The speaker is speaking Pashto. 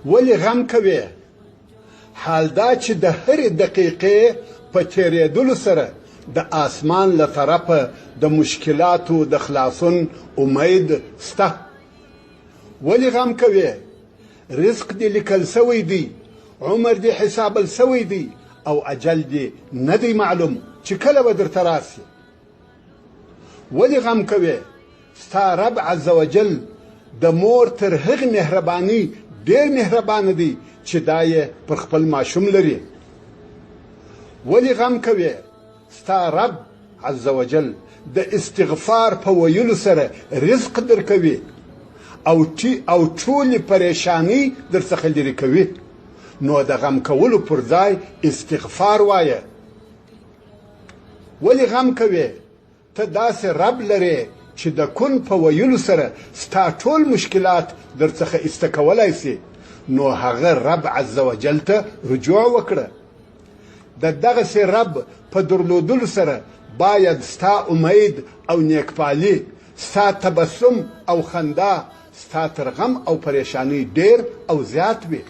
ولې غم کوې؟ حال دا چې د هرې دقیقې په تېرېدلو سره د آسمان له طرفه د مشکلاتو د خلاصون امید سته. ولې غم کوې؟ رزق دې لیکل سوی دی، عمر دې حسابل سوی دی او اجل دې نه دی معلوم چې کله به درته راسي. ولې غم کوې؟ ستا رب عز وجل د مور تر هغې مهرباني ډېر مهربانه دی چې دا یې پر خپل ماشوم لري. ولې غم کوې؟ ستا رب عز وجل د استغفار په ویلو سره رزق درکوي او ټولې پریشانی در څخه لرې کوي. نو د غم کولو پر ځای استغفار وایه. ولې غم کوې؟ ته داسې رب لرې چې د کن په ویلو سره ستا ټول مشکلات در څخه ایسته کولی سي. نو هغه رب عز وجل ته رجوع وکړه. د دغسې رب په درلودلو سره باید ستا امید او نیکپالي، ستا تبسم او خندا، ستا تر غم او پریشانی ډیر او زیات وي.